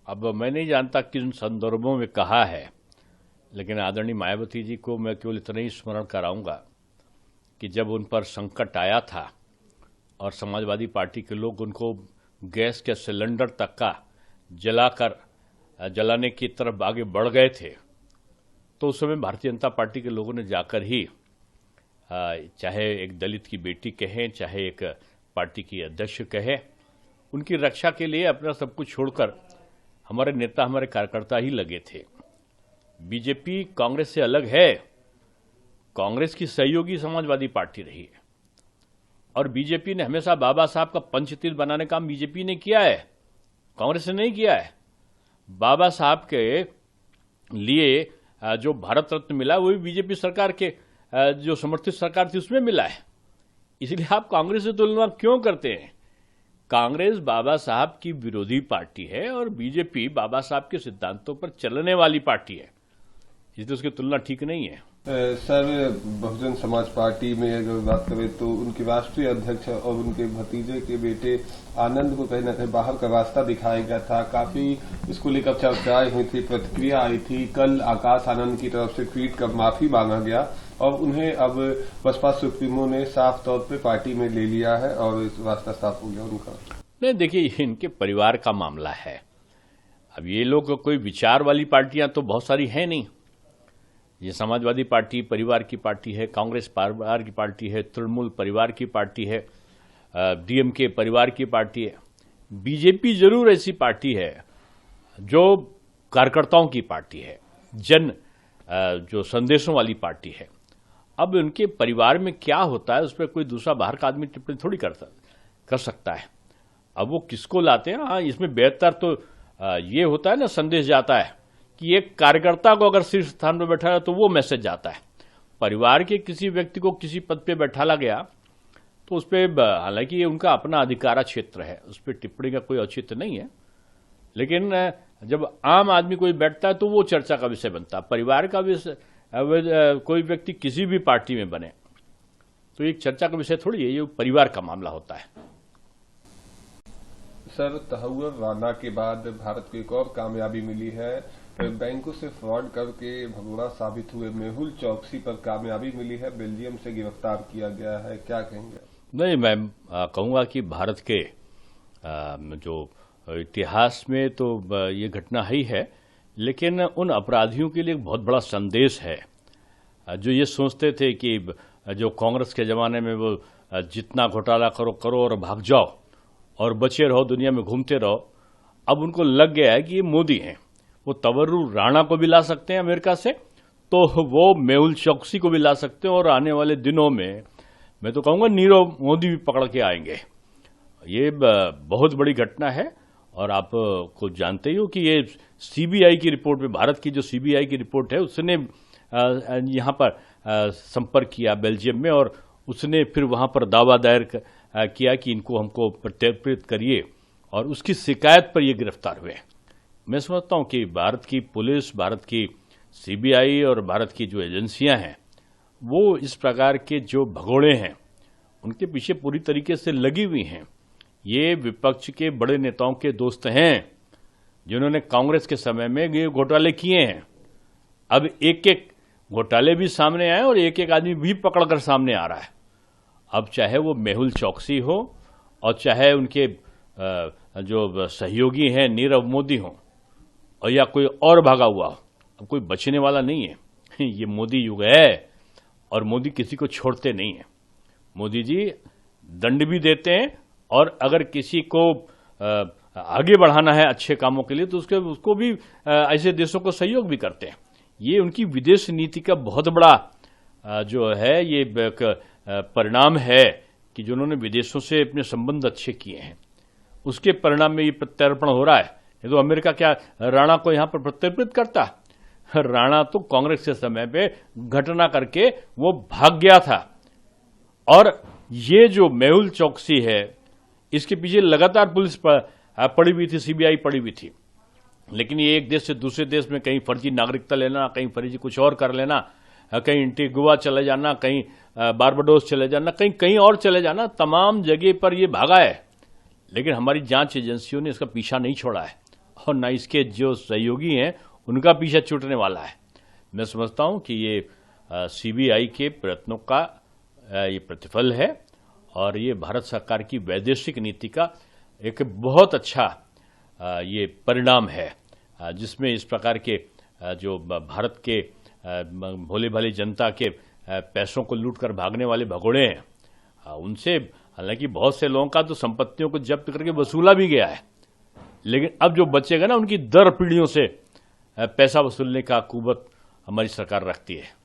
अब मैं नहीं जानता किन संदर्भों में कहा है, लेकिन आदरणीय मायावती जी को मैं केवल इतना ही स्मरण कराऊंगा कि जब उन पर संकट आया था और समाजवादी पार्टी के लोग उनको गैस के सिलेंडर तक का जलाने की तरफ आगे बढ़ गए थे, तो उस समय भारतीय जनता पार्टी के लोगों ने जाकर ही चाहे एक दलित की बेटी कहें, चाहे एक पार्टी की अध्यक्ष कहे, उनकी रक्षा के लिए अपना सब कुछ छोड़कर हमारे नेता, हमारे कार्यकर्ता ही लगे थे। बीजेपी कांग्रेस से अलग है। कांग्रेस की सहयोगी समाजवादी पार्टी रही है और बीजेपी ने हमेशा बाबा साहब का पंचतीर्थ बनाने का काम बीजेपी ने किया है, कांग्रेस ने नहीं किया है। बाबा साहब के लिए जो भारत रत्न मिला वो भी बीजेपी सरकार के जो समर्थित सरकार थी उसमें मिला है। इसलिए आप कांग्रेस से तुलना क्यों करते हैं? कांग्रेस बाबा साहब की विरोधी पार्टी है और बीजेपी बाबा साहब के सिद्धांतों पर चलने वाली पार्टी है, इसलिए उसकी तुलना ठीक नहीं है। सर, बहुजन समाज पार्टी में अगर बात करें तो उनके राष्ट्रीय अध्यक्ष और उनके भतीजे के बेटे आनंद को कहीं न कहीं बाहर का रास्ता दिखाया गया था। काफी इसको लेकर चर्चाएं हुई थी, प्रतिक्रिया आई थी। कल आकाश आनंद की तरफ से ट्वीट कर माफी मांगा गया और उन्हें अब बसपा सुप्रीमो ने साफ तौर पे पार्टी में ले लिया है और इस रास्ता साफ हो गया उनका। नहीं, देखिए, इनके परिवार का मामला है। अब ये लोग कोई विचार वाली पार्टियां तो बहुत सारी हैं नहीं। ये समाजवादी पार्टी परिवार की पार्टी है, कांग्रेस परिवार की पार्टी है, तृणमूल परिवार की पार्टी है, डीएमके परिवार की पार्टी है। बीजेपी जरूर ऐसी पार्टी है जो कार्यकर्ताओं की पार्टी है, जो संदेशों वाली पार्टी है। अब उनके परिवार में क्या होता है उस पर कोई दूसरा बाहर का आदमी टिप्पणी थोड़ी कर सकता है। अब वो किसको लाते हैं, हाँ, इसमें बेहतर तो ये होता है ना, संदेश जाता है कि एक कार्यकर्ता को अगर शीर्ष स्थान पर बैठाया तो वो मैसेज जाता है। परिवार के किसी व्यक्ति को किसी पद पे बैठाला गया तो उस पर, हालांकि ये उनका अपना अधिकारा क्षेत्र है, उस पर टिप्पणी का कोई औचित्य नहीं है, लेकिन जब आम आदमी कोई बैठता है तो वो चर्चा का विषय बनता है। परिवार का विषय, कोई व्यक्ति किसी भी पार्टी में बने तो एक चर्चा का विषय थोड़ी है, ये परिवार का मामला होता है। सर, तहव्वुर राणा के बाद भारत को एक और कामयाबी मिली है। बैंकों से फ्रॉड करके भगोड़ा साबित हुए मेहुल चौकसी पर कामयाबी मिली है, बेल्जियम से गिरफ्तार किया गया है, क्या कहेंगे? नहीं, मैं कहूंगा कि भारत के जो इतिहास में तो ये घटना ही है, लेकिन उन अपराधियों के लिए एक बहुत बड़ा संदेश है जो ये सोचते थे कि जो कांग्रेस के जमाने में वो जितना घोटाला करो करो और भाग जाओ और बचे रहो, दुनिया में घूमते रहो। अब उनको लग गया है कि ये मोदी हैं, वो तवर्रुर राणा को भी ला सकते हैं अमेरिका से, तो वो मेहुल चौकसी को भी ला सकते हैं और आने वाले दिनों में मैं तो कहूंगा नीरव मोदी भी पकड़ के आएंगे। ये बहुत बड़ी घटना है और आप को जानते ही हो कि ये सीबीआई की रिपोर्ट में, भारत की जो सीबीआई की रिपोर्ट है उसने यहाँ पर संपर्क किया बेल्जियम में और उसने फिर वहां पर दावा दायर किया कि इनको हमको प्रत्यर्पित करिए और उसकी शिकायत पर ये गिरफ्तार हुए। मैं समझता हूं कि भारत की पुलिस, भारत की सीबीआई और भारत की जो एजेंसियां हैं वो इस प्रकार के जो भगोड़े हैं उनके पीछे पूरी तरीके से लगी हुई हैं। ये विपक्ष के बड़े नेताओं के दोस्त हैं जिन्होंने कांग्रेस के समय में ये घोटाले किए हैं। अब एक एक घोटाले भी सामने आए और एक एक आदमी भी पकड़कर सामने आ रहा है। अब चाहे वो मेहुल चौकसी हो और चाहे उनके जो सहयोगी हैं नीरव मोदी हो और या कोई और भागा हुआ हो, अब कोई बचने वाला नहीं है। ये मोदी युग है और मोदी किसी को छोड़ते नहीं है। मोदी जी दंड भी देते हैं और अगर किसी को आगे बढ़ाना है अच्छे कामों के लिए तो उसको भी ऐसे देशों को सहयोग भी करते हैं। ये उनकी विदेश नीति का बहुत बड़ा जो है ये परिणाम है कि जो उन्होंने विदेशों से अपने संबंध अच्छे किए हैं, उसके परिणाम में ये प्रत्यर्पण हो रहा है। ये तो अमेरिका क्या राणा को यहां पर प्रत्यर्पित करता? राणा तो कांग्रेस के समय पे घटना करके वो भाग गया था और ये जो मेहुल चौकसी है इसके पीछे लगातार पुलिस पड़ी हुई थी, सीबीआई पड़ी हुई थी। लेकिन ये एक देश से दूसरे देश में कहीं फर्जी नागरिकता लेना, कहीं फर्जी कुछ और कर लेना, कहीं एंटीगुआ चले जाना, कहीं बारबाडोस चले जाना, कहीं कहीं और चले जाना, तमाम जगह पर ये भागा है। लेकिन हमारी जांच एजेंसियों ने इसका पीछा नहीं छोड़ा है और न इसके जो सहयोगी हैं उनका पीछा छूटने वाला है। मैं समझता हूं कि ये सीबीआई के प्रयत्नों का ये प्रतिफल है और ये भारत सरकार की वैदेशिक नीति का एक बहुत अच्छा ये परिणाम है, जिसमें इस प्रकार के जो भारत के भोले भाले जनता के पैसों को लूट कर भागने वाले भगोड़े हैं, उनसे हालांकि बहुत से लोगों का तो संपत्तियों को जब्त करके वसूला भी गया है, लेकिन अब जो बचेगा ना, उनकी दर पीढ़ियों से पैसा वसूलने का कुवत हमारी सरकार रखती है।